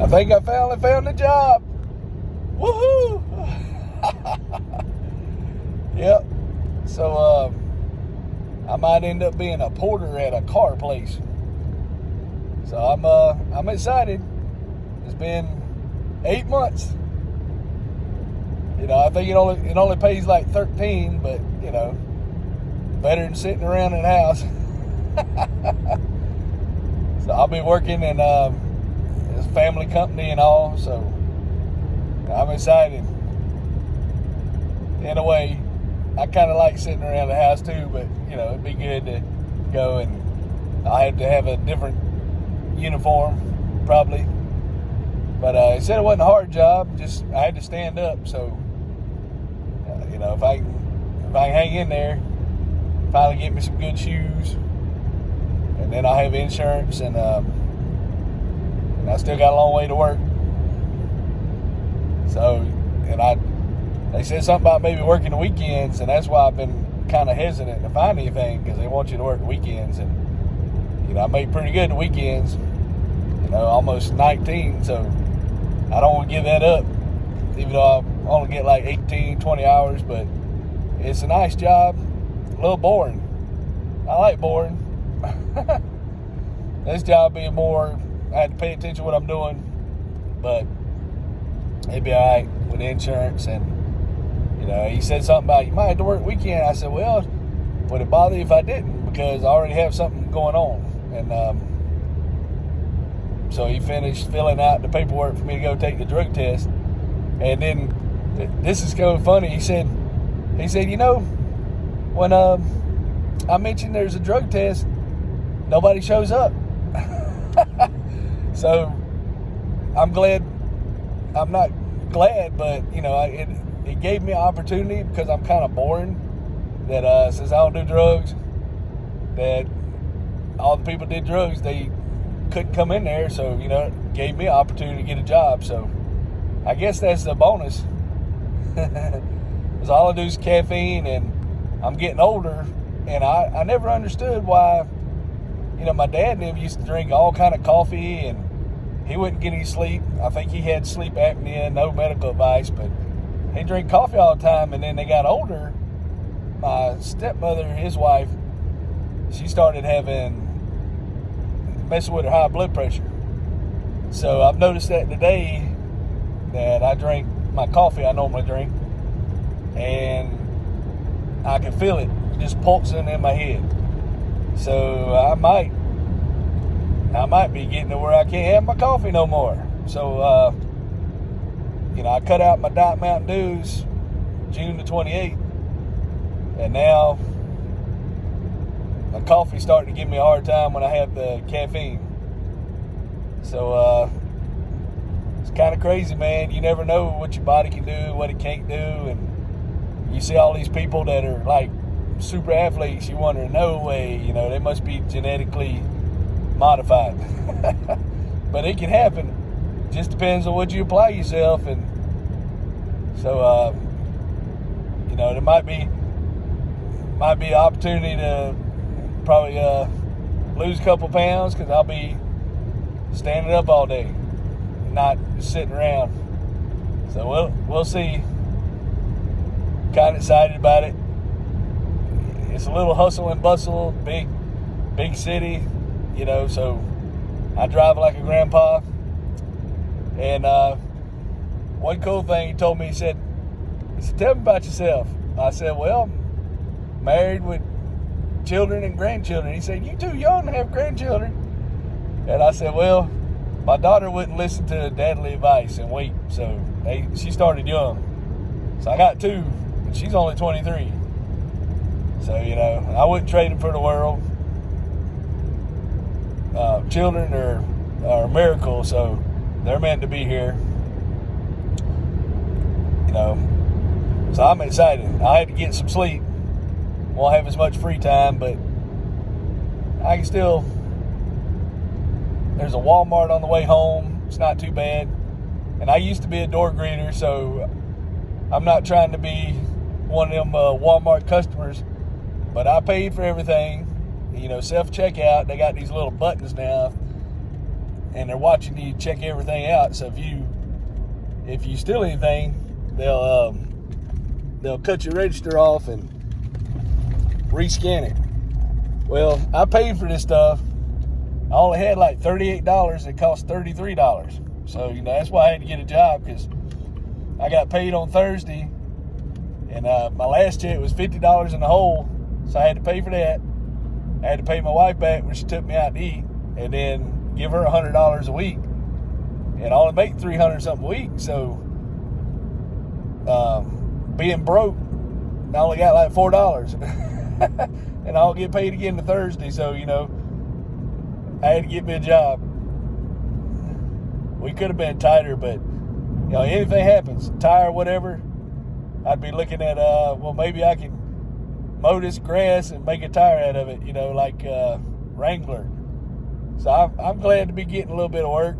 I think I finally found a job. Woohoo! Yep. So I might end up being a porter at a car place. So I'm excited. It's been 8 months. I think it only pays like 13, but better than sitting around in the house. So I'll be working in this family company and all. So I'm excited. In a way, I kind of like sitting around the house too, but it'd be good to go, and I have to have a different uniform probably. But he said it wasn't a hard job, just I had to stand up. So if I can hang in there, finally get me some good shoes, and then I'll have insurance, and I still got a long way to work. So, they said something about maybe working the weekends, and that's why I've been kind of hesitant to find anything, because they want you to work the weekends, and I make pretty good the weekends, almost 19, so I don't want to give that up, even though I only get like 18, 20 hours, but it's a nice job, a little boring. I like boring. This job being more, I had to pay attention to what I'm doing, but it'd be all right with the insurance. And he said something about you might have to work weekend. I said, well, would it bother you if I didn't, because I already have something going on. And so he finished filling out the paperwork for me to go take the drug test. And then this is kind of funny. He said when I mentioned there's a drug test, nobody shows up. So I'm glad. I'm not glad, but it gave me an opportunity, because I'm kind of boring, that since I don't do drugs, that all the people that did drugs, they couldn't come in there. So it gave me an opportunity to get a job. So I guess that's the bonus. Because all I do is caffeine, and I'm getting older, and I never understood why. My dad and him used to drink all kind of coffee, and he wouldn't get any sleep. I think he had sleep apnea, no medical advice, but he drank coffee all the time. And then they got older. My stepmother, his wife, she started messing with her high blood pressure. So I've noticed that today, that I drink my coffee I normally drink, and I can feel it just pulsing in my head. So I might be getting to where I can't have my coffee no more. So I cut out my Diet Mountain Dews June the 28th, and now my coffee's starting to give me a hard time when I have the caffeine. So it's kind of crazy, man. You never know what your body can do, what it can't do, and you see all these people that are like super athletes. You wonder, no way, they must be genetically modified. But it can happen. Just depends on what you apply yourself. And so there might be an opportunity to probably lose a couple pounds, because I'll be standing up all day, not sitting around. So we'll see. Kind of excited about it. It's a little hustle and bustle, big city, so I drive like a grandpa. And one cool thing he told me, he said, tell me about yourself. I said, well, married with children and grandchildren. He said, you too young to have grandchildren. And I said, well, my daughter wouldn't listen to dadly advice and wait, so she started young. So I got two, and she's only 23. So, I wouldn't trade them for the world. Children are a miracle, so they're meant to be here. So I'm excited. I had to get some sleep. Won't have as much free time, but I can still. There's a Walmart on the way home. It's not too bad. And I used to be a door greeter, so I'm not trying to be one of them Walmart customers. But I paid for everything. Self-checkout. They got these little buttons now. and they're watching you check everything out. So if you steal anything, they'll cut your register off and rescan it. Well, I paid for this stuff. I only had like $38. It cost $33. So, that's why I had to get a job, because I got paid on Thursday, and my last check was $50 in the hole, so I had to pay for that. I had to pay my wife back when she took me out to eat, and then give her $100 a week, and I only make $300 something a week. So, being broke, I only got like $4, and I'll get paid again to Thursday. So, I had to get me a job. We could have been tighter, but anything happens, tire, whatever, I'd be looking at maybe I can mow this grass and make a tire out of it, like Wrangler. So I'm glad to be getting a little bit of work.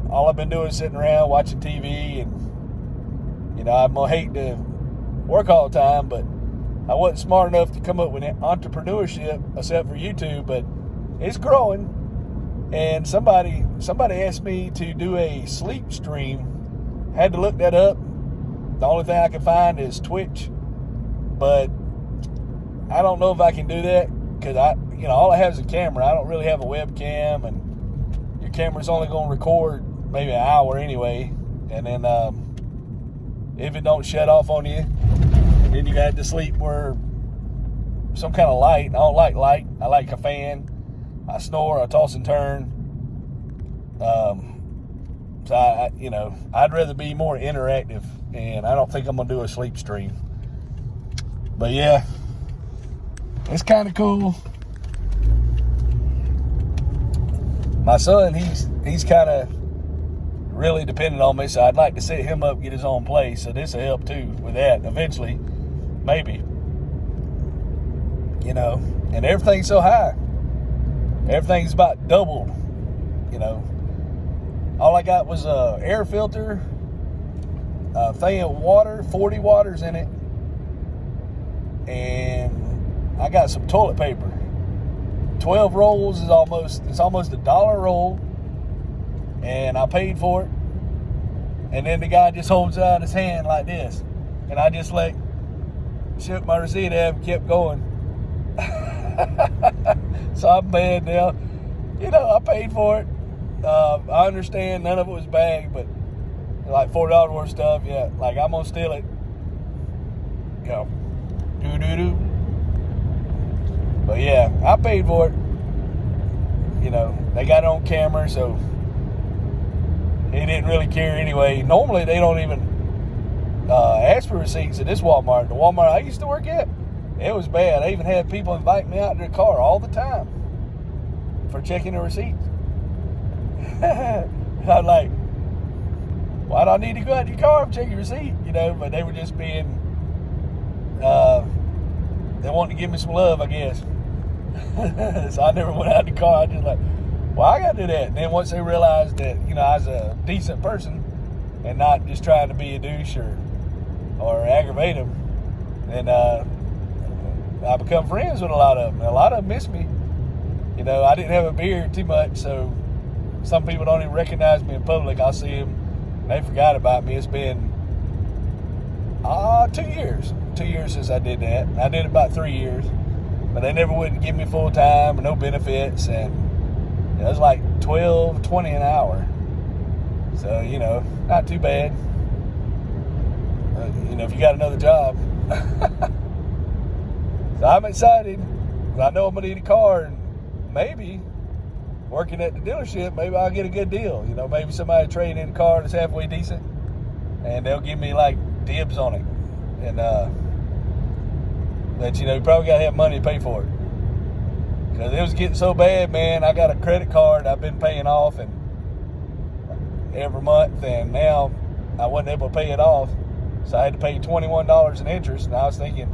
All I've been doing is sitting around watching TV, and I'm gonna hate to work all the time, but I wasn't smart enough to come up with entrepreneurship except for YouTube. But it's growing. And somebody asked me to do a sleep stream. Had to look that up. The only thing I can find is Twitch. But I don't know if I can do that, because all I have is a camera. I don't really have a webcam, and your camera's only going to record maybe an hour anyway. And then if it don't shut off on you, then you got to sleep where some kind of light. I don't like light. I like a fan. I snore, I toss and turn. So I'd rather be more interactive, and I don't think I'm gonna do a sleep stream. But yeah, it's kind of cool. My son, he's kind of really dependent on me, so I'd like to set him up, get his own place. So this will help too with that eventually, maybe. And everything's so high. Everything's about doubled, All I got was a air filter, a thing of water, 40 waters in it, and I got some toilet paper. 12 rolls is almost $1 a roll, and I paid for it. And then the guy just holds it out in his hand like this, and I just shook my receipt out and kept going. So I'm mad now. I paid for it. I understand none of it was bagged, but like $4 worth of stuff, yeah. Like, I'm gonna steal it. Go. Do. But yeah, I paid for it. They got it on camera, so he didn't really care anyway. Normally, they don't even ask for receipts at this Walmart. The Walmart I used to work at, it was bad. I even had people invite me out to their car all the time for checking the receipts. I'm like, why do I need to go out to your car and check your receipt? But they were just being, they wanted to give me some love, I guess. So I never went out to the car. I just well, I got to do that. And then once they realized that, I was a decent person and not just trying to be a douche or aggravate them, then I become friends with a lot of them. And a lot of them miss me. I didn't have a beard too much, so some people don't even recognize me in public. I'll see them, and they forgot about me. It's been 2 years. 2 years since I did that. I did it about 3 years, but they never would give me full time or no benefits, and it was like $12.20 an hour. So not too bad. If you got another job. So I'm excited. I know I'm gonna need a car, and maybe working at the dealership, maybe I'll get a good deal. Maybe somebody trade in a car that's halfway decent, and they'll give me like dibs on it. And but you probably gotta have money to pay for it, because it was getting so bad, man. I got a credit card I've been paying off and every month, and now I wasn't able to pay it off, so I had to pay $21 in interest. And I was thinking,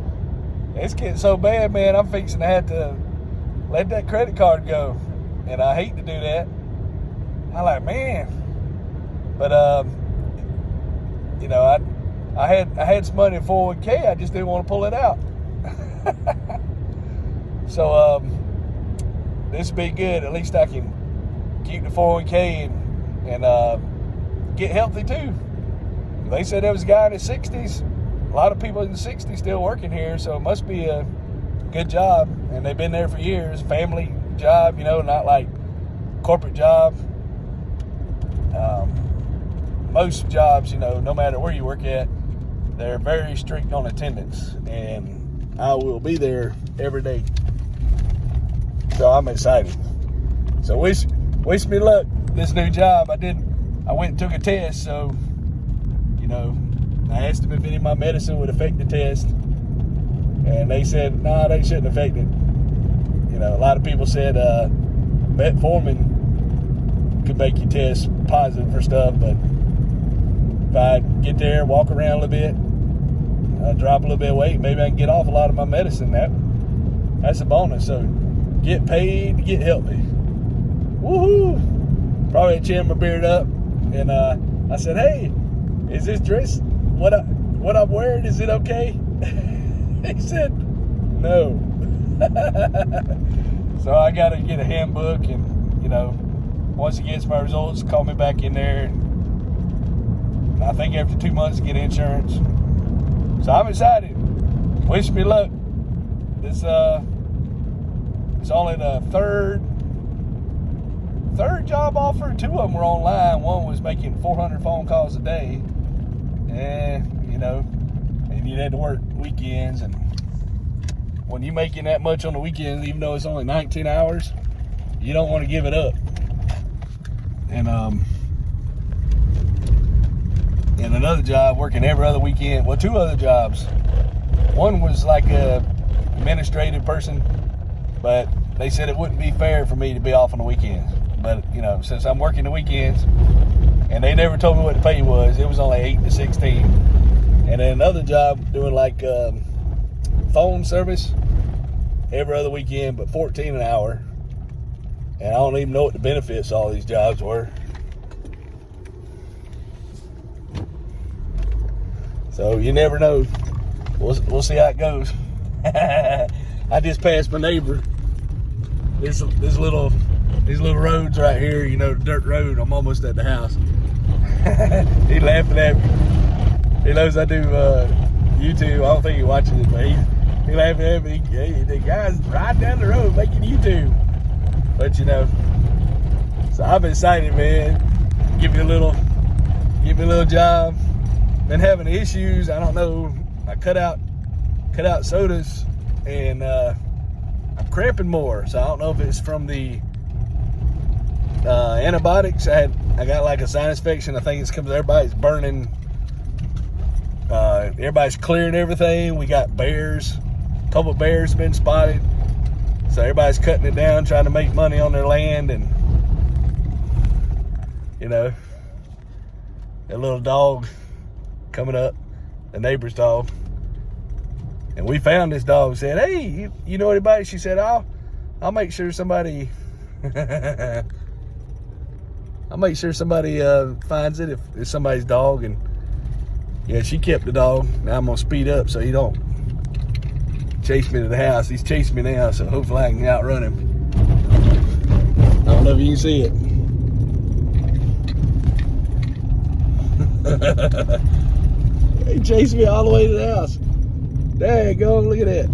it's getting so bad, man, I'm fixing to have to let that credit card go, and I hate to do that. I'm like, man, but I had some money in 401k. I just didn't want to pull it out. So this would be good. At least I can keep the 401k and get healthy too. They said there was a guy in his 60s. A lot of people in the 60s still working here, so it must be a good job. And they've been there for years. Family job, not like corporate job. Most jobs, no matter where you work at, they're very strict on attendance. And I will be there every day. So I'm excited. So wish me luck, this new job. I went and took a test, so, I asked them if any of my medicine would affect the test. And they said, nah, they shouldn't affect it. A lot of people said metformin could make you test positive for stuff, but if I get there, walk around a little bit, drop a little bit of weight, maybe I can get off a lot of my medicine. That's a bonus. So get paid to get healthy. Woohoo! Probably chin my beard up, and I said, hey, is this dress what I'm wearing? Is it okay? He said, no. So I got to get a handbook, and once he gets my results, call me back in there. And I think after 2 months, get insurance. So I'm excited. Wish me luck. This it's only the third job offer. 2 of them were online. One was making 400 phone calls a day, and and you had to work weekends. And when you're making that much on the weekends, even though it's only 19 hours, you don't want to give it up. And another job, working every other weekend. Well, 2 other jobs. One was like a administrative person, but they said it wouldn't be fair for me to be off on the weekends. But since I'm working the weekends, and they never told me what the pay was, it was only 8 to 16. And then another job doing like phone service every other weekend, but 14 an hour. And I don't even know what the benefits of all these jobs were. So you never know. We'll see how it goes. I just passed my neighbor. These little roads right here, the dirt road. I'm almost at the house. He laughing at me. He knows I do YouTube. I don't think he watches it, but he laughing at me. The guy's right down the road making YouTube. But so I'm excited, man. Give me a little job. Been having issues. I don't know. I cut out sodas, and I'm cramping more. So I don't know if it's from the antibiotics. I got like a sinus infection. I think it's because everybody's burning. Everybody's clearing everything. We got bears. A couple of bears been spotted. So everybody's cutting it down, trying to make money on their land. And a little dog coming up, the neighbor's dog. And we found this dog. Said, hey, you know anybody? She said, I'll make sure somebody finds it if it's somebody's dog. And yeah, she kept the dog. Now I'm gonna speed up so he don't chase me to the house. He's chasing me now, so hopefully I can outrun him. I don't know if you can see it. He chased me all the way to the house. There you go, look at that.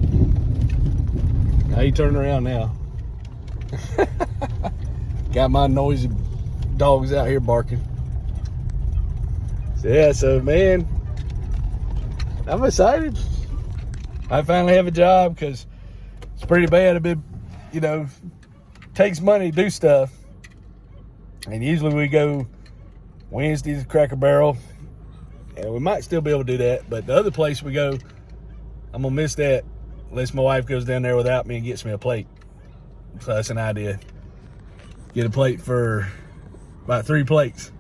Now he turned around now. Got my noisy dogs out here barking. So yeah, so man, I'm excited. I finally have a job, because it's pretty bad. I've been, takes money to do stuff. And usually we go Wednesdays to Cracker Barrel. And we might still be able to do that. But the other place we go, I'm going to miss that unless my wife goes down there without me and gets me a plate. So that's an idea. Get a plate for about 3 plates.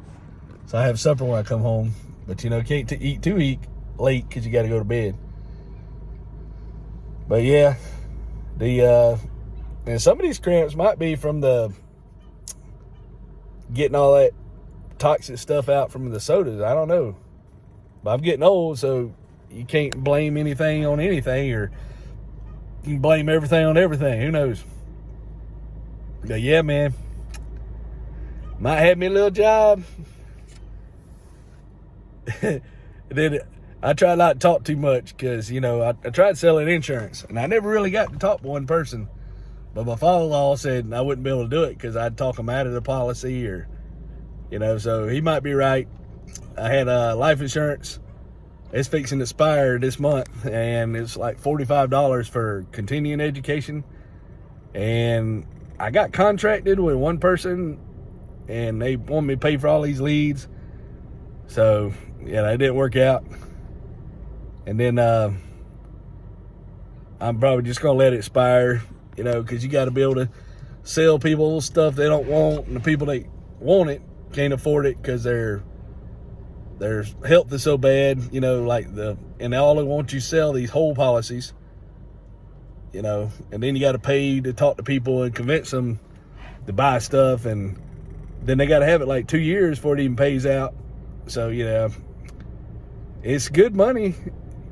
So I have supper when I come home. But, can't eat too late because you got to go to bed. But yeah, and some of these cramps might be from getting all that toxic stuff out from the sodas. I don't know. But I'm getting old, so you can't blame anything on anything, or you can blame everything on everything. Who knows? But yeah, man, might have me a little job. Then I try not to talk too much because, you know, I tried selling insurance and I never really got to talk to one person. But my father-in-law said I wouldn't be able to do it because I'd talk him out of the policy, or, you know, so he might be right. I had life insurance. It's fixing to expire this month, and it's like $45 for continuing education. And I got contracted with one person, and they want me to pay for all these leads. So, yeah, that didn't work out. And then I'm probably just going to let it expire, you know, because you got to be able to sell people stuff they don't want, and the people that want it can't afford it because their health is so bad, you know, and all they want you to sell these whole policies, you know, and then you got to pay to talk to people and convince them to buy stuff, and then they got to have it like 2 years before it even pays out. So, you know, it's good money.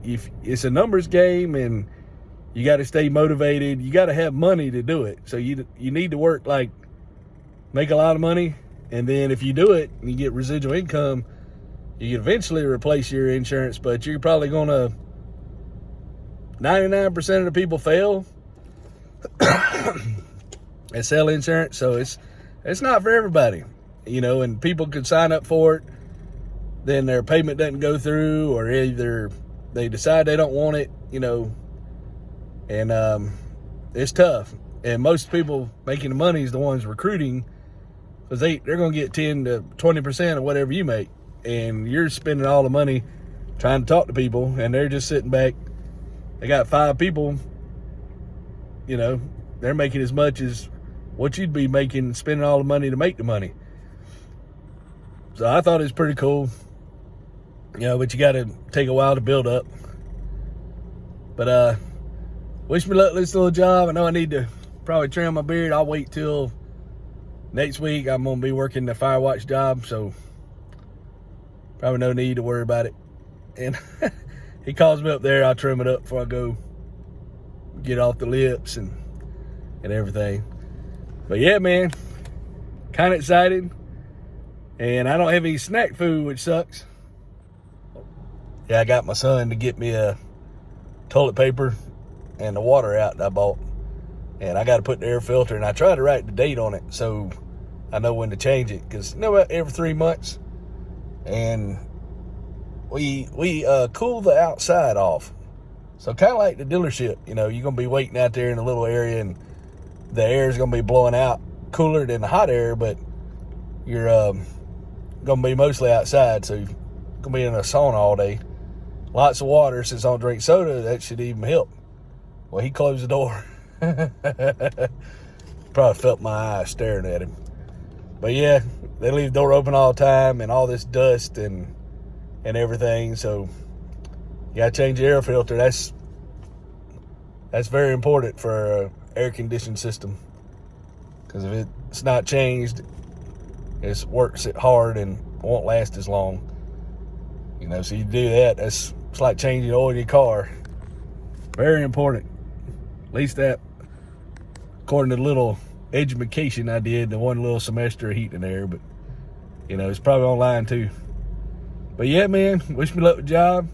It's a numbers game, and you got to stay motivated. You got to have money to do it. So you need to work, like, make a lot of money, and then if you do it and you get residual income, you can eventually replace your insurance. But you're probably going to, 99% of the people fail and sell insurance. So it's not for everybody, you know, and people could sign up for it, then their payment doesn't go through, or either they decide they don't want it, you know, and it's tough. And most people making the money is the ones recruiting, because they're going to get 10 to 20% of whatever you make, and you're spending all the money trying to talk to people, and they're just sitting back. They got 5 people, you know, they're making as much as what you'd be making, spending all the money to make the money. So I thought it was pretty cool, you know, but you got to take a while to build up. But wish me luck with this little job. I know I need to probably trim my beard. I'll wait till next week. I'm going to be working the fire watch job, so probably no need to worry about it. And he calls me up there, I'll trim it up before I go get off the lips and everything. But yeah, man, kind of excited. And I don't have any snack food, which sucks. Yeah, I got my son to get me a toilet paper and the water out that I bought. And I got to put the air filter, and I try to write the date on it so I know when to change it. Because, you know what, every 3 months, and we cool the outside off. So kind of like the dealership, you know, you're going to be waiting out there in a little area, and the air is going to be blowing out cooler than the hot air, but you're going to be mostly outside, so you're going to be in a sauna all day. Lots of water. Since I don't drink soda, that should even help. Well, he closed the door. Probably felt my eyes staring at him. But yeah, they leave the door open all the time, and all this dust and everything, so you gotta change the air filter. That's very important for an air conditioning system, because if it's not changed, it works it hard and won't last as long, you know. So you do that, it's like changing oil in your car. Very important. At least that, according to the little education I did, the one little semester of heat and air. But you know, it's probably online too. But yeah, man, wish me luck with the job,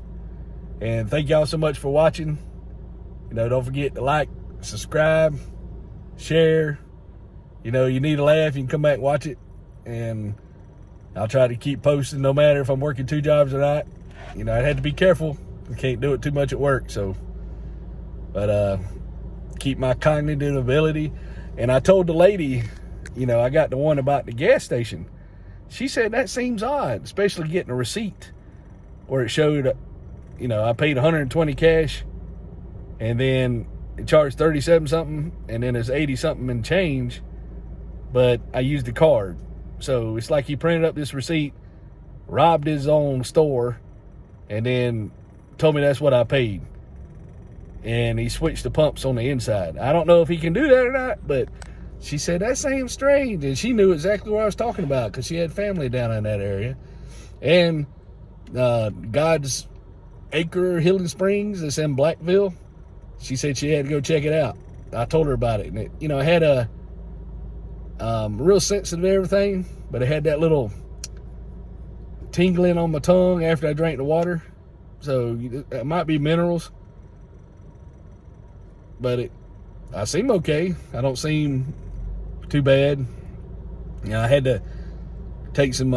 and thank y'all so much for watching. You know, don't forget to like, subscribe, share. You know, you need a laugh, you can come back and watch it, and I'll try to keep posting no matter if I'm working 2 jobs or not. You know, I had to be careful. I can't do it too much at work, so. But keep my cognitive ability. And I told the lady, you know, I got the one about the gas station. She said that seems odd, especially getting a receipt where it showed, you know, I paid $120 cash, and then it charged 37 something, and then it's 80 something and change, but I used the card. So it's like he printed up this receipt, robbed his own store, and then told me that's what I paid. And he switched the pumps on the inside. I don't know if he can do that or not, but she said that seems strange. And she knew exactly what I was talking about, because she had family down in that area. And God's Acre Healing Springs that's in Blackville, she said she had to go check it out. I told her about it. And it, you know, it real sensitive to everything, but it had that little tingling on my tongue after I drank the water. So it might be minerals, but I seem okay. I don't seem too bad. You know, I had to take some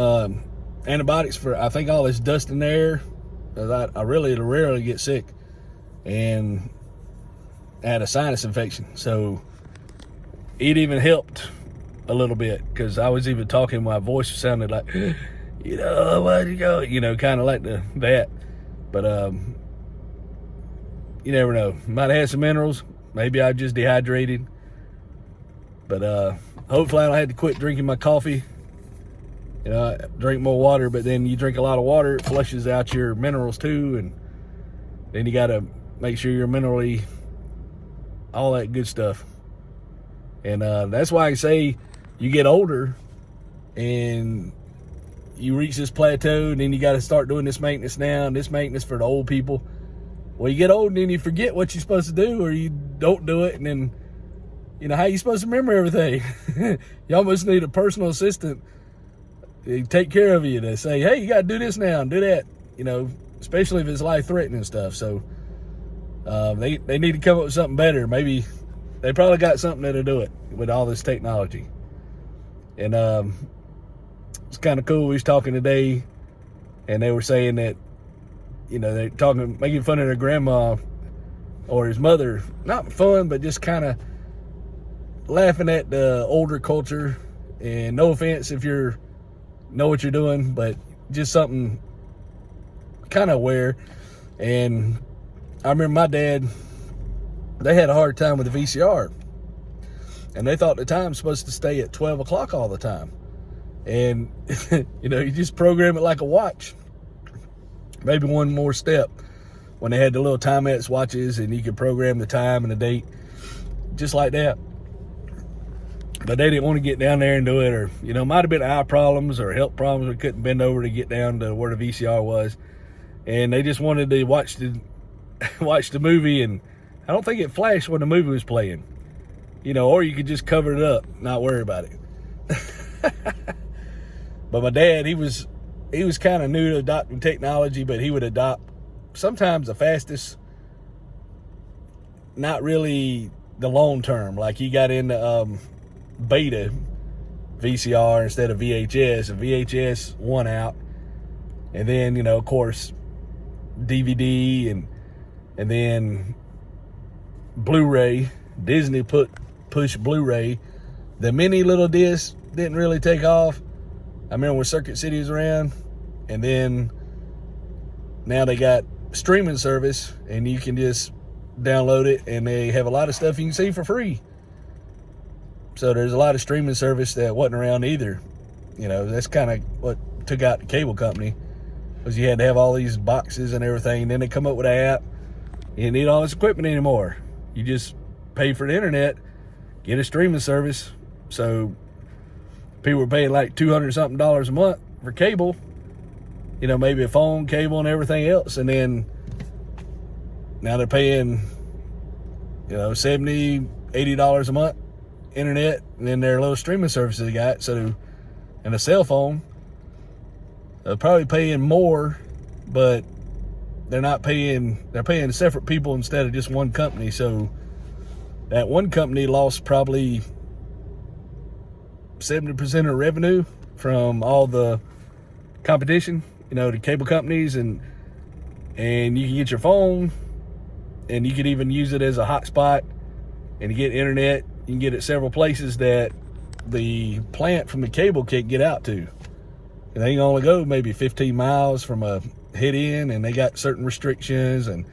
antibiotics for, I think, all this dust in the air. I really rarely get sick, and I had a sinus infection, so it even helped a little bit, because I was even talking, my voice sounded like, you know, where'd you go? You know, kind of like that. But you never know. Might have had some minerals. Maybe I just dehydrated. But hopefully I don't have to quit drinking my coffee. You know, I drink more water, but then you drink a lot of water, it flushes out your minerals too, and then you got to make sure you're minerally, all that good stuff. And that's why I say you get older and you reach this plateau, and then you got to start doing this maintenance now, and this maintenance for the old people. Well, you get old and then you forget what you're supposed to do, or you don't do it, and then, you know, how you supposed to remember everything? You almost need a personal assistant to take care of you, to say, hey, you got to do this now and do that, you know, especially if it's life-threatening stuff. So they need to come up with something better. Maybe they probably got something that'll do it with all this technology. And it's kind of cool. We was talking today, and they were saying that, you know, they're talking, making fun of their grandma or his mother. Not fun, but just kind of laughing at the older culture. And no offense if you know what you're doing, but just something kind of aware. And I remember my dad, they had a hard time with the VCR, and they thought the time's supposed to stay at 12 o'clock all the time. And you know, you just program it like a watch. Maybe one more step, when they had the little Timex watches, and you could program the time and the date just like that. But they didn't want to get down there and do it, or, you know, might have been eye problems or health problems. We couldn't bend over to get down to where the VCR was, and they just wanted to watch the movie. And I don't think it flashed when the movie was playing, you know, or you could just cover it up, not worry about it. But my dad, he was kind of new to adopting technology, but he would adopt sometimes the fastest, not really the long term. Like, he got into beta VCR instead of VHS, and VHS won out. And then, you know, of course, DVD and then Blu-ray. Disney pushed Blu-ray. The mini little disc didn't really take off. I remember when Circuit City was around, and then now they got streaming service, and you can just download it, and they have a lot of stuff you can see for free. So there's a lot of streaming service that wasn't around either. You know, that's kind of what took out the cable company, was you had to have all these boxes and everything. And then they come up with an app. You didn't need all this equipment anymore. You just pay for the internet, get a streaming service. So people were paying like $200-something a month for cable, you know, maybe a phone, cable, and everything else. And then now they're paying, you know, $70, $80 a month internet, and then their little streaming services they got. So, and a cell phone, they're probably paying more, but they're paying separate people instead of just one company. So that one company lost probably 70% of revenue from all the competition, you know, the cable companies. And you can get your phone, and you could even use it as a hotspot, and you get internet. You can get it several places that the plant from the cable can't get out to. And they can only go maybe 15 miles from a hit in, and they got certain restrictions, and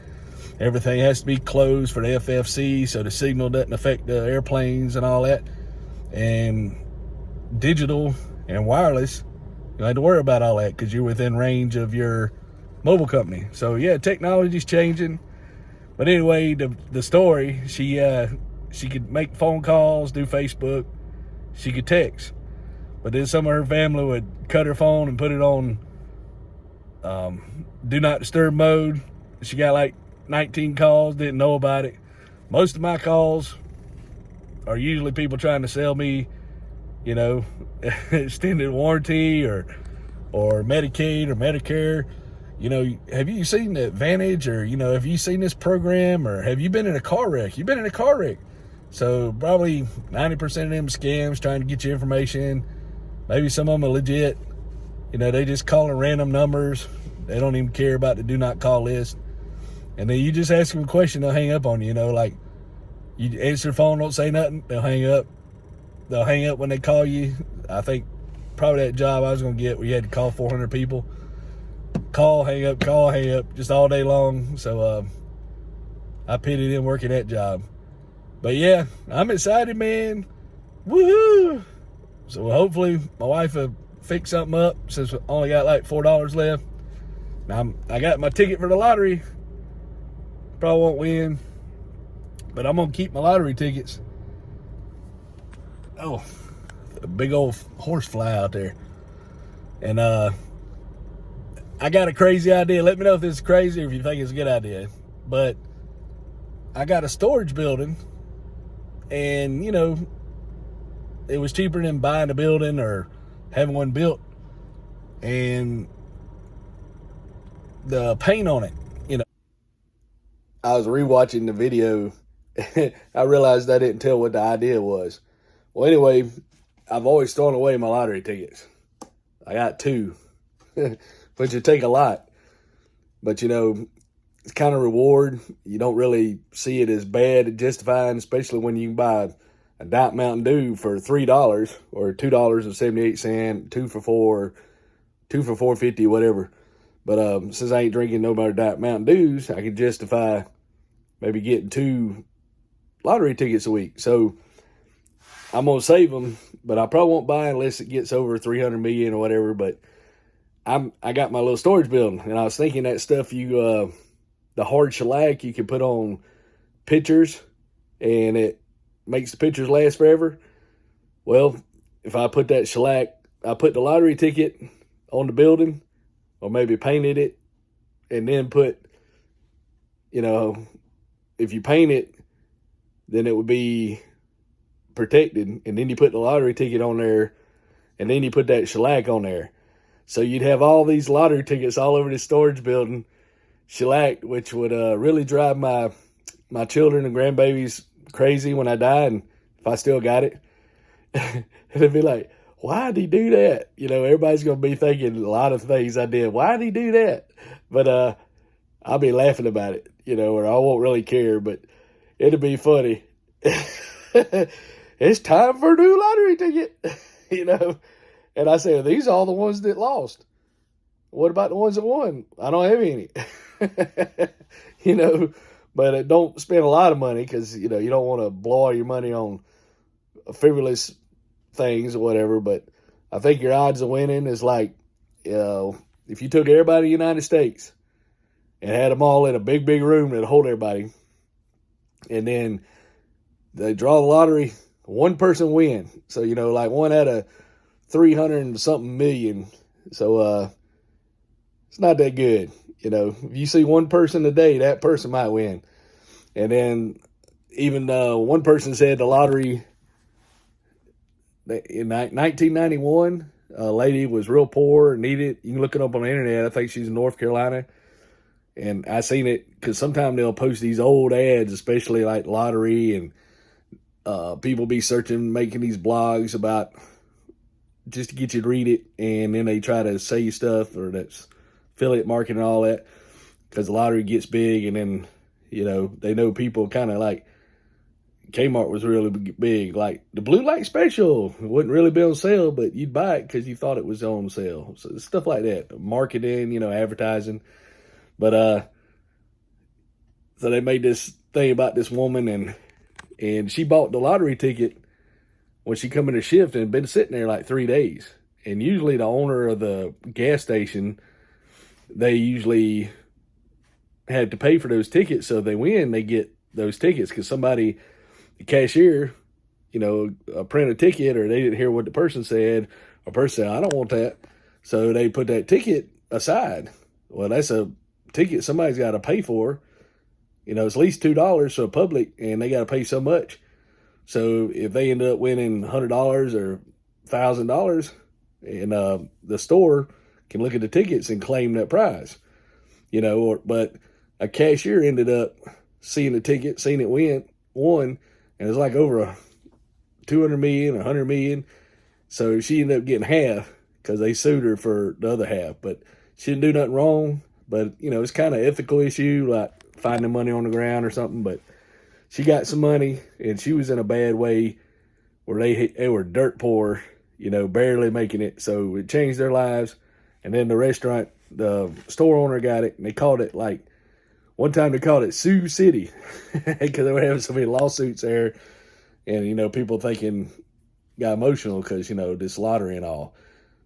everything has to be closed for the FCC, so the signal doesn't affect the airplanes and all that. And digital and wireless, you don't have to worry about all that because you're within range of your mobile company. So yeah, technology's changing. But anyway, the story, she could make phone calls, do Facebook, she could text. But then some of her family would cut her phone and put it on do not disturb mode. She got like 19 calls, didn't know about it. Most of my calls are usually people trying to sell me, you know, extended warranty or Medicaid or Medicare. You know, have you seen the Advantage, or, you know, have you seen this program, or have you been in a car wreck? You've been in a car wreck. So probably 90% of them scams trying to get you information. Maybe some of them are legit. You know, they just calling random numbers. They don't even care about the do not call list. And then you just ask them a question, they'll hang up on you. You know, like, you answer the phone, don't say nothing, they'll hang up. They'll hang up when they call you. I think probably that job I was going to get where you had to call 400 people. Call, hang up, just all day long. So I pitied him working that job. But yeah, I'm excited, man. Woohoo! So hopefully my wife will fix something up since we only got like $4 left. Now I got my ticket for the lottery. Probably won't win, but I'm going to keep my lottery tickets. Oh, a big old horsefly out there. And I got a crazy idea. Let me know if this is crazy or if you think it's a good idea. But I got a storage building, and, you know, it was cheaper than buying a building or having one built. And the paint on it, you know. I was rewatching the video. I realized I didn't tell what the idea was. Well, anyway, I've always thrown away my lottery tickets. I got 2. Which would take a lot. But, you know, it's kind of reward. You don't really see it as bad at justifying, especially when you can buy a Diet Mountain Dew for $3 or $2.78, 2 for $4, 2 for $4.50, whatever. But since I ain't drinking no more Diet Mountain Dews, I can justify maybe getting 2 lottery tickets a week. So I'm going to save them, but I probably won't buy unless it gets over 300 million or whatever. But I got my little storage building, and I was thinking that stuff the hard shellac you can put on pictures, and it makes the pictures last forever. Well, if I put that shellac, I put the lottery ticket on the building, or maybe painted it, and then put, you know, if you paint it, then it would be protected, and then you put the lottery ticket on there, and then you put that shellac on there. So you'd have all these lottery tickets all over the storage building, shellac, which would really drive my children and grandbabies crazy when I die, and if I still got it. And it'd be like, why'd he do that? You know, everybody's going to be thinking a lot of things I did. Why'd he do that? But I'll be laughing about it, you know, or I won't really care, but it'll be funny. It's time for a new lottery ticket, you know. And I say, these are all the ones that lost. What about the ones that won? I don't have any. You know, but don't spend a lot of money because, you know, you don't want to blow all your money on frivolous things or whatever. But I think your odds of winning is like, if you took everybody in the United States and had them all in a big, big room that'd hold everybody, and then they draw the lottery, one person win. So, you know, like 1 out of 300 and something million. So it's not that good. You know, if you see one person a day, that person might win. And then even one person said the lottery in 1991, a lady was real poor and needed. You can look it up on the internet. I think she's in North Carolina. And I seen it because sometimes they'll post these old ads, especially like lottery, and people be searching, making these blogs about just to get you to read it, and then they try to sell you stuff, or that's affiliate marketing and all that, because the lottery gets big, and then, you know, they know people kind of like Kmart was really big, like the blue light special. It wouldn't really be on sale, but you'd buy it because you thought it was on sale. So stuff like that, marketing, you know, advertising. But so they made this thing about this woman, and she bought the lottery ticket when she come in her shift and been sitting there like 3 days. And usually the owner of the gas station, they usually had to pay for those tickets. So if they win, they get those tickets because somebody, the cashier, you know, print a ticket, or they didn't hear what the person said, or person said, I don't want that. So they put that ticket aside. Well, that's a ticket somebody's got to pay for. You know, it's at least $2 for a public, and they got to pay so much. So if they end up winning $100 or $1,000, and the store can look at the tickets and claim that prize, but a cashier ended up seeing the ticket, seeing it won, and it's like over 200 million, 100 million. So she ended up getting half because they sued her for the other half, but she didn't do nothing wrong. But, it's kind of ethical issue, like finding money on the ground or something. But she got some money, and she was in a bad way where they were dirt poor, barely making it. So it changed their lives. And then the store owner got it, and they called it one time they called it Sioux City because they were having so many lawsuits there. And, people got emotional because, this lottery and all.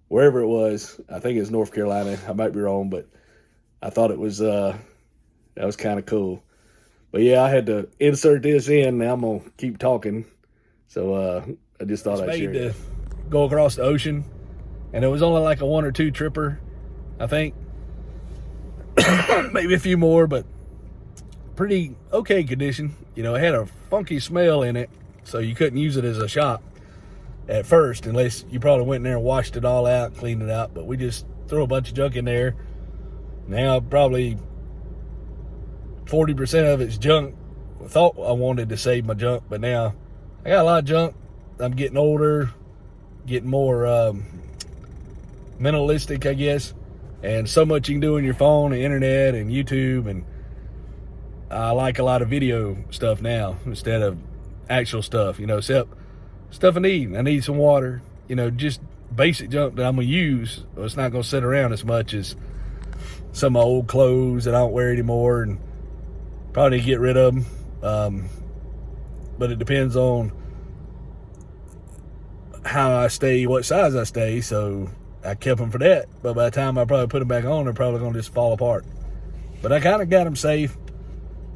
Wherever it was, I think it's North Carolina. I might be wrong, but I thought it was, that was kind of cool. But yeah, I had to insert this in. Now I'm going to keep talking. So I just thought I'd share it. Go across the ocean, and it was only like a 1 or 2 tripper, I think. Maybe a few more, but pretty okay condition. It had a funky smell in it, so you couldn't use it as a shop at first, unless you probably went in there and washed it all out, cleaned it out. But we just threw a bunch of junk in there. Now probably 40% of it's junk. I thought I wanted to save my junk, but now I got a lot of junk. I'm getting older, getting more mentalistic, I guess. And so much you can do on your phone, the internet, and YouTube. And I like a lot of video stuff now instead of actual stuff, except stuff I need. I need some water, just basic junk that I'm going to use. It's not going to sit around as much as some of my old clothes that I don't wear anymore, and probably need to get rid of them. But it depends on how I stay, what size I stay. So I kept them for that. But by the time I probably put them back on, they're probably going to just fall apart. But I kind of got them safe.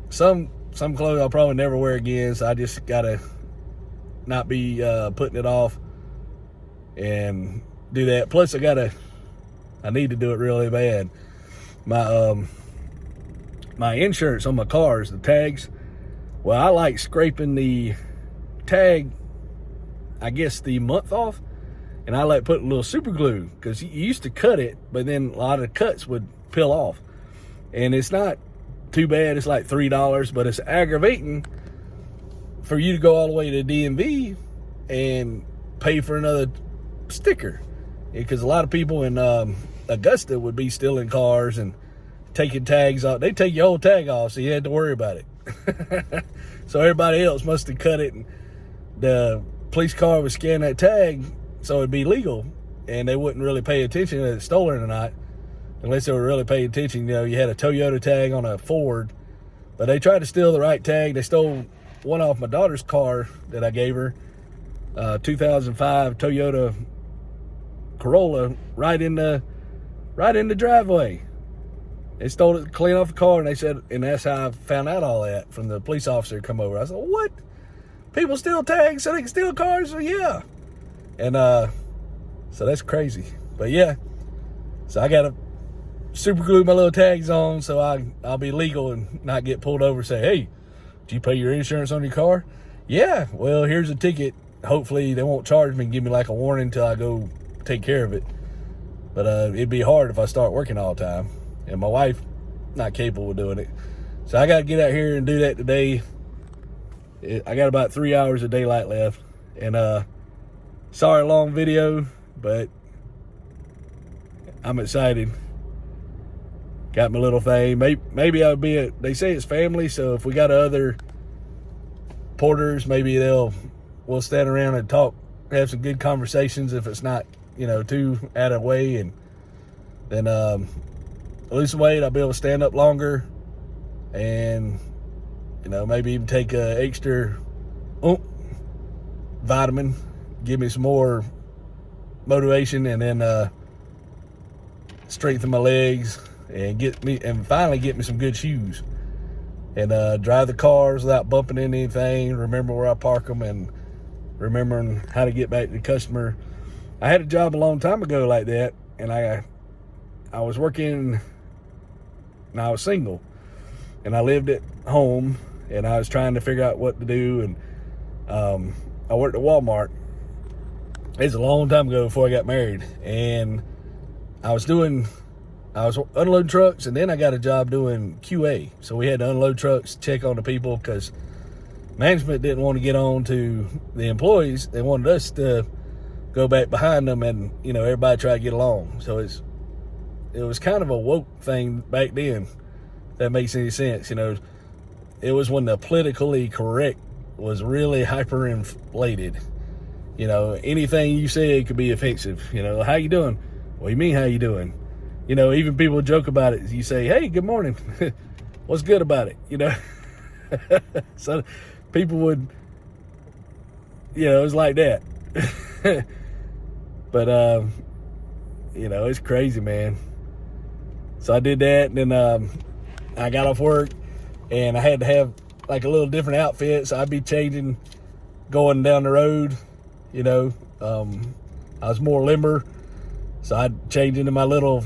Some clothes I'll probably never wear again, so I just got to not be putting it off and do that. Plus, I need to do it really bad. My insurance on my cars, the tags, well, I like scraping the tag, I guess, the month off, and I like putting a little super glue, because you used to cut it, but then a lot of the cuts would peel off. And it's not too bad. It's like $3, but it's aggravating for you to go all the way to DMV and pay for another sticker, because a lot of people in Augusta would be stealing cars and taking tags off. They take your whole tag off, so you had to worry about it. So everybody else must have cut it, and the police car would scan that tag so it'd be legal, and they wouldn't really pay attention if it's stolen or not, unless they were really paying attention. You had a Toyota tag on a Ford, but they tried to steal the right tag. They stole one off my daughter's car that I gave her, 2005 Toyota Corolla, right in the driveway. They stole it clean off the car, and they said, and that's how I found out all that from the police officer come over. I said, what? People steal tags so they can steal cars? So yeah. And so that's crazy. But yeah, so I gotta super glue my little tags on so I'll be legal and not get pulled over and say, hey, did you pay your insurance on your car? Yeah, well, here's a ticket. Hopefully they won't charge me and give me like a warning until I go take care of it. But it'd be hard if I start working all the time. And my wife, not capable of doing it. So I got to get out here and do that today. I got about 3 hours of daylight left. And sorry, long video, but I'm excited. Got my little thing. Maybe I'll be they say it's family, so if we got other porters, maybe we'll stand around and talk, have some good conversations if it's not, too out of the way, and then lose some weight. I'll be able to stand up longer, and maybe even take a extra vitamin, give me some more motivation, and then strengthen my legs, and finally get me some good shoes, and drive the cars without bumping into anything, remember where I park them, and remembering how to get back to the customer. I had a job a long time ago like that, and I was working, and I was single, and I lived at home, and I was trying to figure out what to do, and I worked at Walmart, It's a long time ago before I got married, and I was unloading trucks, and then I got a job doing QA. So we had to unload trucks, check on the people, because management didn't want to get on to the employees. They wanted us to go back behind them, and everybody try to get along. So it was kind of a woke thing back then, if that makes any sense. It was when the politically correct was really hyperinflated. Anything you said could be offensive. How you doing? What do you mean, how you doing? Even people joke about it. You say, hey, good morning. What's good about it? So people would, it was like that. But, it's crazy, man. So I did that, and then I got off work, and I had to have like a little different outfit. So I'd be changing, going down the road. I was more limber, so I'd change into my little,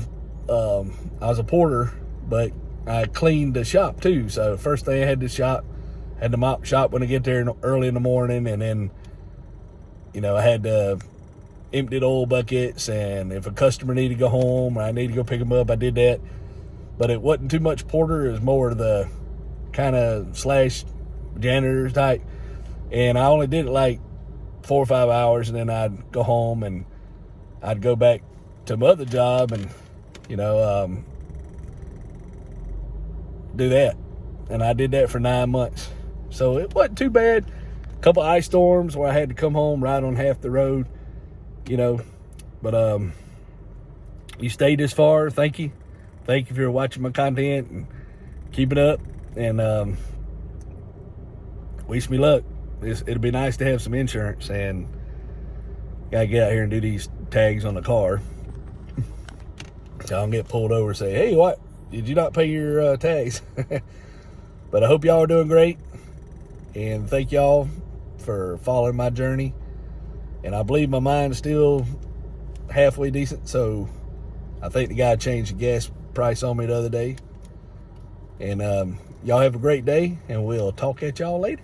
I was a porter, but I cleaned the shop too. So first thing I had to mop shop when I get there early in the morning, and then, I had to empty the oil buckets, and if a customer needed to go home or I needed to go pick them up, I did that. But it wasn't too much porter. It was more the kind of / janitor type, and I only did it like 4 or 5 hours, and then I'd go home and I'd go back to my other job and, do that. And I did that for 9 months. So it wasn't too bad. A couple ice storms where I had to come home right on half the road, but you stayed this far. Thank you. Thank you for watching my content and keep it up. And wish me luck. It'll be nice to have some insurance, and gotta get out here and do these tags on the car. So I don't get pulled over and say, hey, what? Did you not pay your tags? But I hope y'all are doing great, and thank y'all for following my journey. And I believe my mind is still halfway decent, so I think the guy changed the gas price on me the other day. And y'all have a great day, and we'll talk at y'all later.